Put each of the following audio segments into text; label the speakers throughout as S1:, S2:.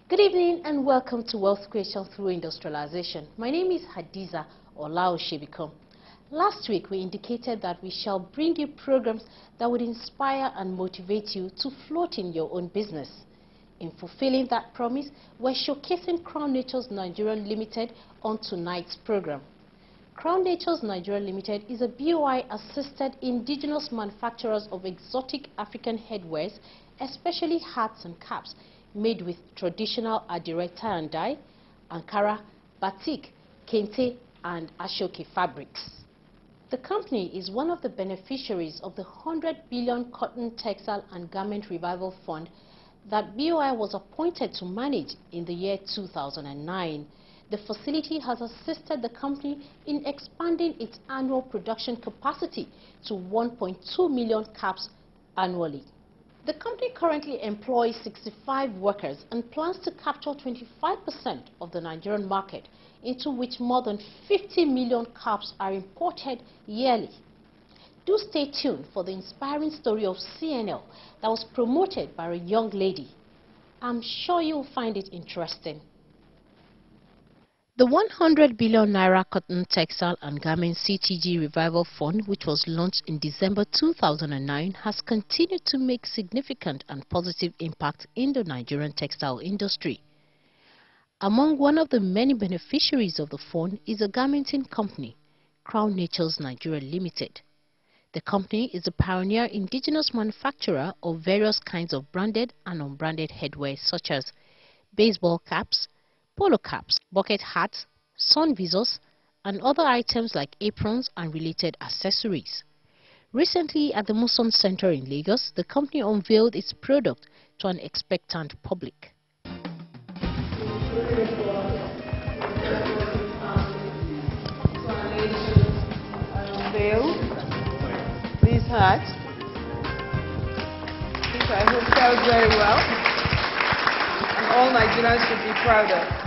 S1: Good evening and welcome to Wealth Creation Through Industrialization. My name is Hadiza Olaosebikan. Last week we indicated that we shall bring you programs that would inspire and motivate you to float in your own business. In fulfilling that promise, we're showcasing Crown Nature's Nigeria Limited on tonight's program. Crown Nature's Nigeria Limited is a BOI-assisted indigenous manufacturers of exotic African headwares, especially hats and caps, made with traditional adire tie and dye, ankara, batik, kente, and ashoke fabrics. The company is one of the beneficiaries of the 100 billion Cotton, Textile and Garment Revival Fund that BOI was appointed to manage in the year 2009. The facility has assisted the company in expanding its annual production capacity to 1.2 million caps annually. The company currently employs 65 workers and plans to capture 25% of the Nigerian market, into which more than 50 million caps are imported yearly. Do stay tuned for the inspiring story of CNL that was promoted by a young lady. I'm sure you'll find it interesting. The 100 billion naira Cotton, Textile and Garment CTG Revival Fund, which was launched in December 2009, has continued to make significant and positive impact in the Nigerian textile industry. Among one of the many beneficiaries of the fund is a garmenting company, Crown Nature's Nigeria Limited. The company is a pioneer indigenous manufacturer of various kinds of branded and unbranded headwear such as baseball caps, polo caps, bucket hats, sun visors, and other items like aprons and related accessories. Recently, at the Muson Center in Lagos, the company unveiled its product to an expectant public.
S2: Unveiled this hat, which I hope sells very well, and all Nigerians should be proud of.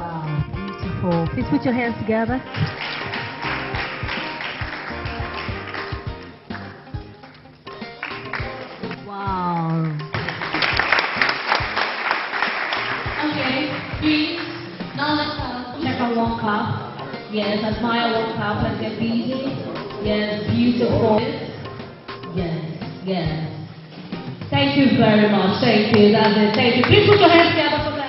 S3: Wow, beautiful. Please put your hands together. Wow.
S4: Okay, please, now let's check on one cup. Yes, admire one cup and get busy. Yes, beautiful. Yes, yes. Thank you very much. Thank you. That's it. Thank you. Please put your hands together for that.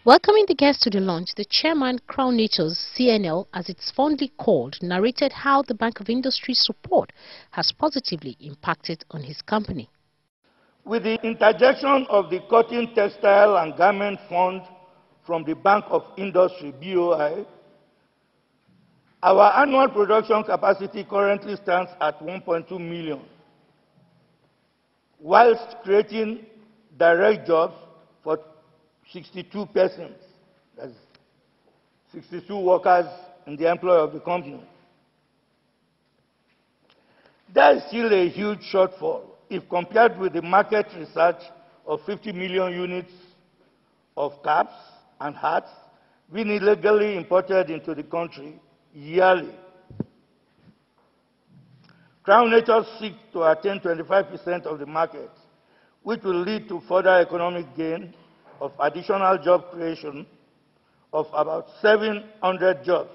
S1: Welcoming the guests to the launch, the chairman, Crown Nature's CNL, as it's fondly called, narrated how the Bank of Industry's support has positively impacted on his company.
S5: With the interjection of the Cotton, Textile and Garment Fund from the Bank of Industry, BOI, Our annual production capacity currently stands at 1.2 million, whilst creating direct jobs for 62 persons, that's 62 workers in the employ of the company. There is still a huge shortfall if compared with the market research of 50 million units of caps and hats being illegally imported into the country yearly. Crown Nature seeks to attain 25% of the market, which will lead to further economic gain of additional job creation of about 700 jobs,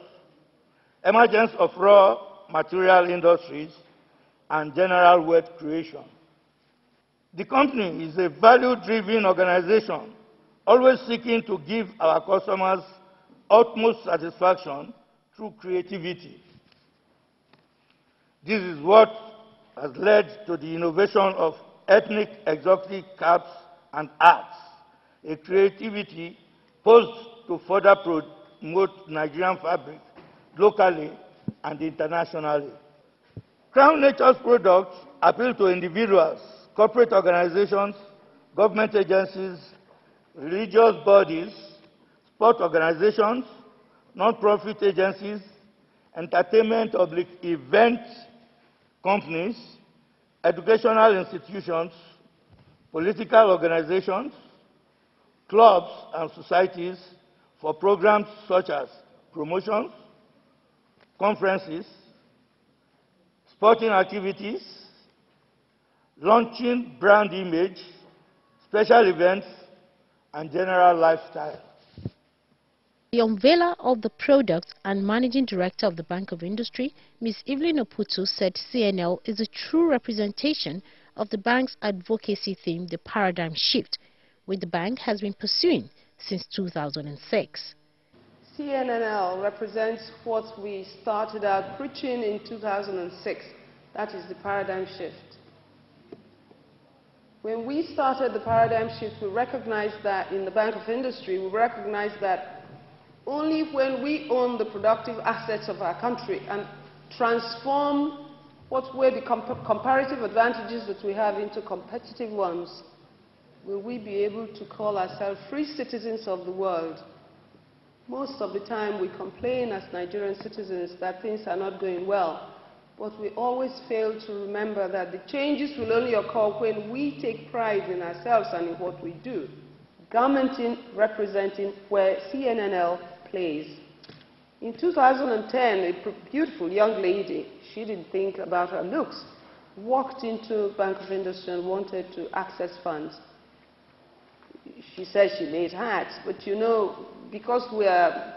S5: emergence of raw material industries, and general wealth creation. The company is a value-driven organization, always seeking to give our customers utmost satisfaction through creativity. This is what has led to the innovation of ethnic exotic caps and hats, a creativity posed to further promote Nigerian fabric locally and internationally. Crown Nature's products appeal to individuals, corporate organizations, government agencies, religious bodies, sport organizations, non-profit agencies, entertainment public event companies, educational institutions, political organizations, clubs and societies for programs such as promotions, conferences, sporting activities, launching brand image, special events, and general lifestyle.
S1: The unveiler of the product and managing director of the Bank of Industry, Ms. Evelyn Oputu, said CNL is a true representation of the bank's advocacy theme, the paradigm shift, which the bank has been pursuing since 2006.
S2: CNNL represents what we started out preaching in 2006. That is the paradigm shift. When we started the paradigm shift, we recognized that in the Bank of Industry, we recognized that only when we own the productive assets of our country and transform what were the comparative advantages that we have into competitive ones, will we be able to call ourselves free citizens of the world. Most of the time we complain as Nigerian citizens that things are not going well, but we always fail to remember that the changes will only occur when we take pride in ourselves and in what we do. Government representing where CNNL plays. In 2010, a beautiful young lady, she didn't think about her looks, walked into Bank of Industry and wanted to access funds. She said she made hats, but you know, because we are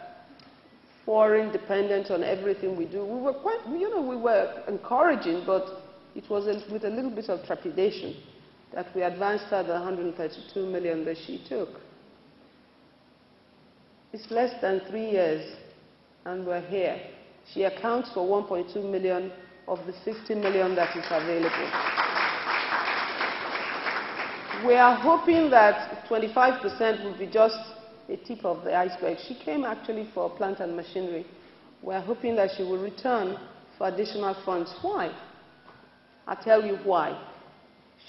S2: foreign dependent on everything we do, we were quite, you know, we were encouraging, but it was with a little bit of trepidation that we advanced her the 132 million that she took. It's less than 3 years, and we're here. She accounts for 1.2 million of the 50 million that is available. We are hoping that 25% will be just a tip of the iceberg. She came actually for plant and machinery. We are hoping that she will return for additional funds. Why? I'll tell you why.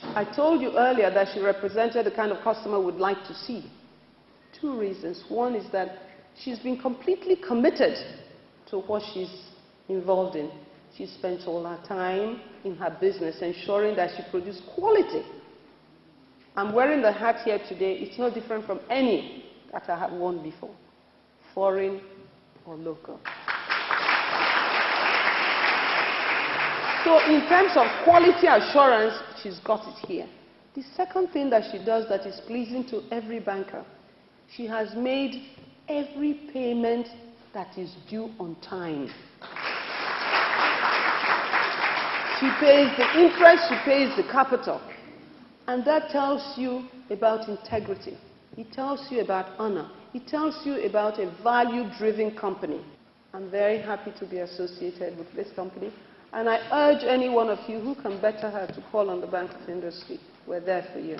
S2: I told you earlier that she represented the kind of customer we'd like to see. 2 reasons. One is that she's been completely committed to what she's involved in. She spent all her time in her business ensuring that she produced quality. I'm wearing the hat here today. It's no different from any that I have worn before, foreign or local. So in terms of quality assurance, she's got it here. The second thing that she does that is pleasing to every banker, she has made every payment that is due on time. She pays the interest, she pays the capital. And that tells you about integrity. It tells you about honor. It tells you about a value-driven company. I'm very happy to be associated with this company. And I urge any one of you who can better her to call on the Bank of Industry. We're there for you.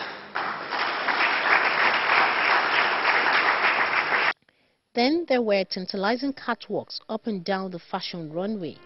S1: Then there were tantalizing catwalks up and down the fashion runway.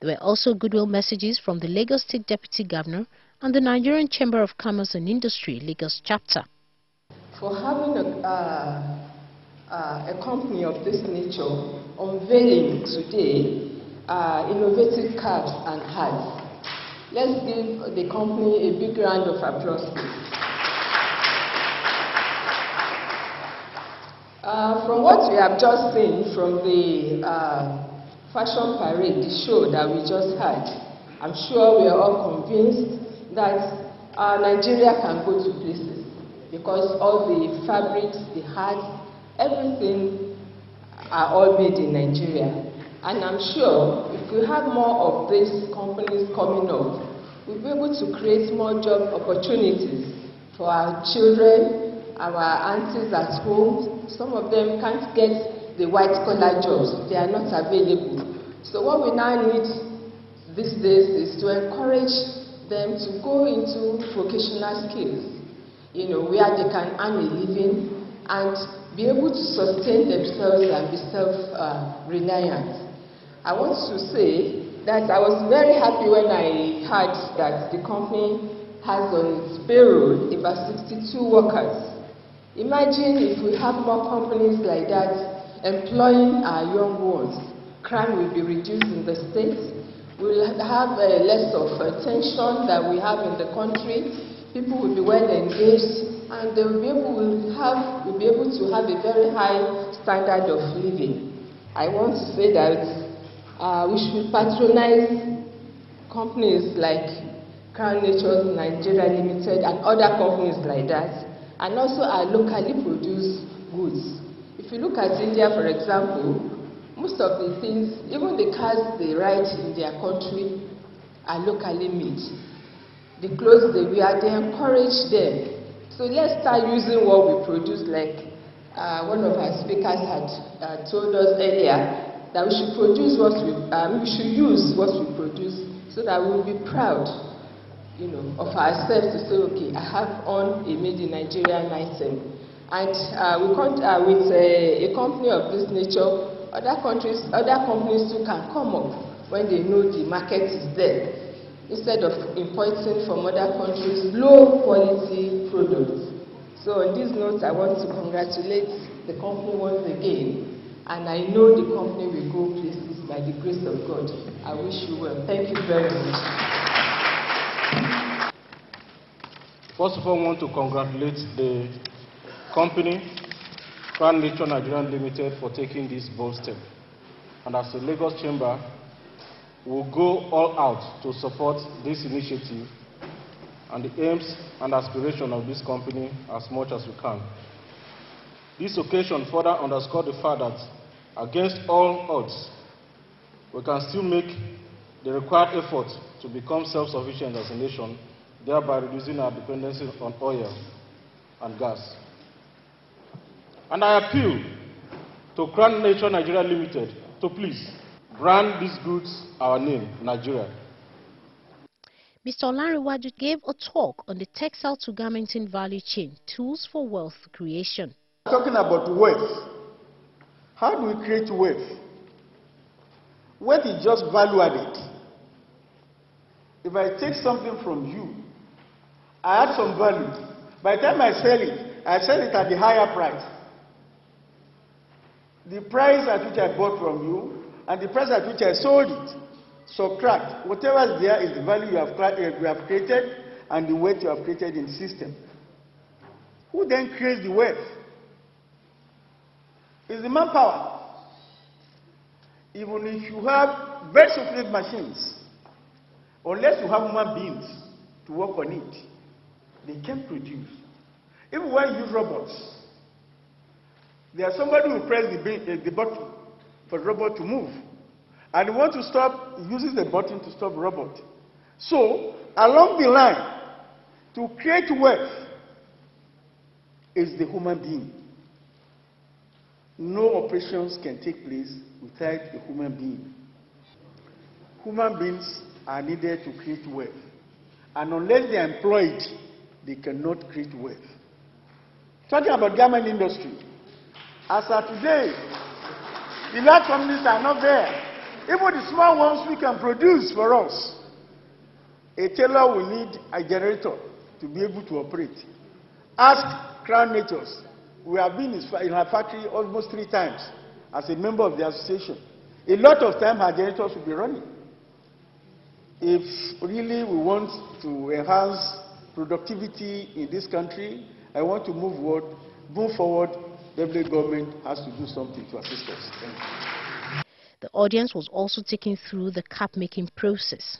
S1: There were also goodwill messages from the Lagos State Deputy Governor and the Nigerian Chamber of Commerce and Industry, Lagos chapter.
S6: For having a company of this nature unveiling today innovative caps and hats, let's give the company a big round of applause. From what we have just seen from the fashion parade, the show that we just had, I'm sure we are all convinced that Nigeria can go to places because all the fabrics, the hats, everything are all made in Nigeria. And I'm sure if we have more of these companies coming up, we'll be able to create more job opportunities for our children, our aunties at home. Some of them can't get the white-collar jobs, they are not available. So what we now need these days is to encourage them to go into vocational skills, where they can earn a living and be able to sustain themselves and be self-reliant. I want to say that I was very happy when I heard that the company has on its payroll about 62 workers. Imagine if we have more companies like that employing our young ones. Crime will be reduced in the state. We'll have less of tension that we have in the country. People will be well engaged, and they will be able to have a very high standard of living. I want to say that we should patronize companies like Crown Nature's Nigeria Limited and other companies like that, and also our locally produced goods. If you look at India, for example, most of the things, even the cars they ride in their country, are locally made. The clothes they wear, they encourage them. So let's start using what we produce, like one of our speakers had told us earlier, that we should produce what we should use what we produce, so that we'll be proud, of ourselves to say, okay, I have on a made in Nigerian item. And with a company of this nature, other companies too can come up when they know the market is there, instead of importing from other countries low quality products. So on this note, I want to congratulate the company once again, and I know the company will go places by the grace of God. I wish you well. Thank you very much.
S7: First of all, I want to congratulate the company, Crown Nature Nigerian Limited, for taking this bold step. And as the Lagos Chamber, we'll go all out to support this initiative and the aims and aspirations of this company as much as we can. This occasion further underscores the fact that against all odds, we can still make the required effort to become self-sufficient as a nation, thereby reducing our dependency on oil and gas. And I appeal to Crown Nature Nigeria Limited to please brand these goods our name, Nigeria.
S1: Mr. Olanrewaju gave a talk on the textile to garmenting value chain, tools for wealth creation.
S5: Talking about wealth, how do we create wealth? Wealth is just value added. If I take something from you, I add some value. By the time I sell it at the higher price. The price at which I bought from you and the price at which I sold it, subtract. Whatever is there is the value you have created and the wealth you have created in the system. Who then creates the wealth? It's the manpower. Even if you have very sophisticated machines,
S8: Unless you have human beings to work on it, they can't produce. Even when you use robots, there's somebody who press the button for the robot to move. And you want to stop, uses the button to stop the robot. So, along the line, to create wealth is the human being. No operations can take place without a human being. Human beings are needed to create wealth. And unless they are employed, they cannot create wealth. Talking about garment industry, as of today, the large companies are not there. Even the small ones we can produce for us. A tailor will need a generator to be able to operate. Ask Crown Natures. We have been in her factory almost 3 times as a member of the association. A lot of time her generators will be running. If really we want to enhance productivity in this country, I want to move forward, the government has to do something to assist us. Thank you.
S1: The audience was also taken through the cap making process.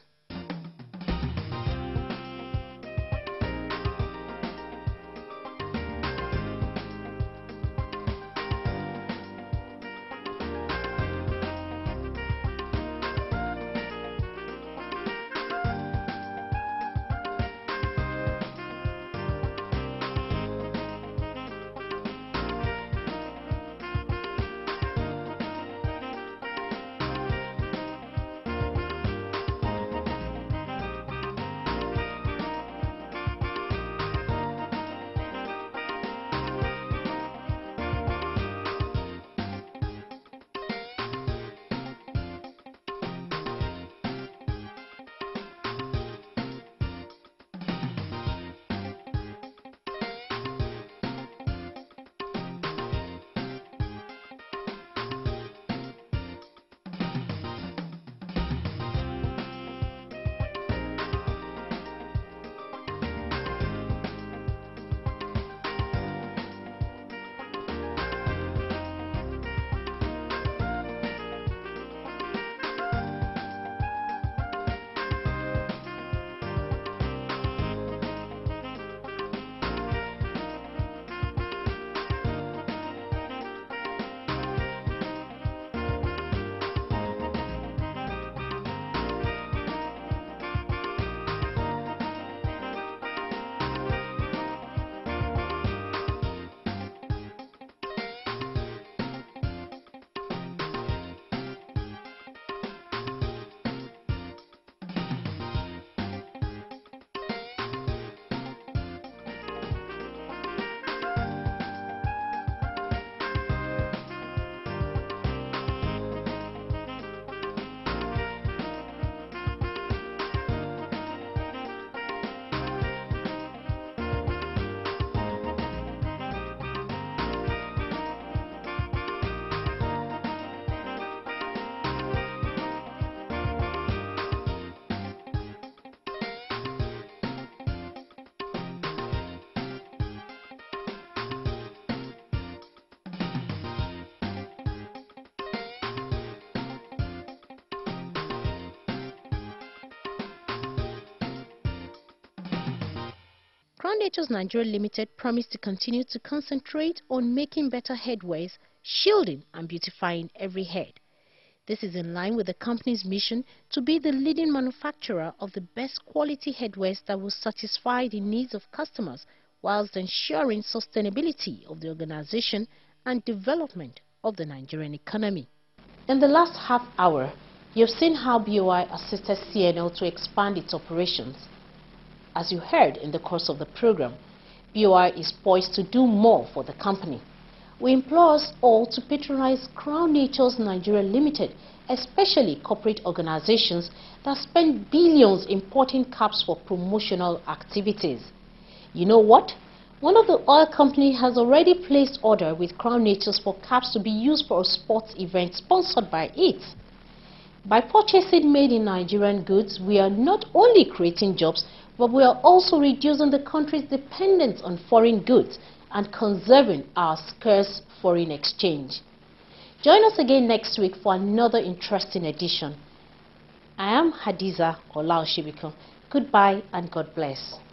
S1: Crown Natures Nigeria Limited promised to continue to concentrate on making better headwares, shielding and beautifying every head. This is in line with the company's mission to be the leading manufacturer of the best quality headwares that will satisfy the needs of customers whilst ensuring sustainability of the organization and development of the Nigerian economy. In the last half hour, you've seen how BOI assisted CNL to expand its operations. As you heard in the course of the program, BOI is poised to do more for the company. We implore us all to patronize Crown Natures Nigeria Limited, especially corporate organizations that spend billions importing caps for promotional activities. You know what? One of the oil companies has already placed order with Crown Natures for caps to be used for a sports event sponsored by it. By purchasing made in Nigerian goods, we are not only creating jobs, but we are also reducing the country's dependence on foreign goods and conserving our scarce foreign exchange. Join us again next week for another interesting edition. I am Hadiza Olaosebikan. Goodbye and God bless.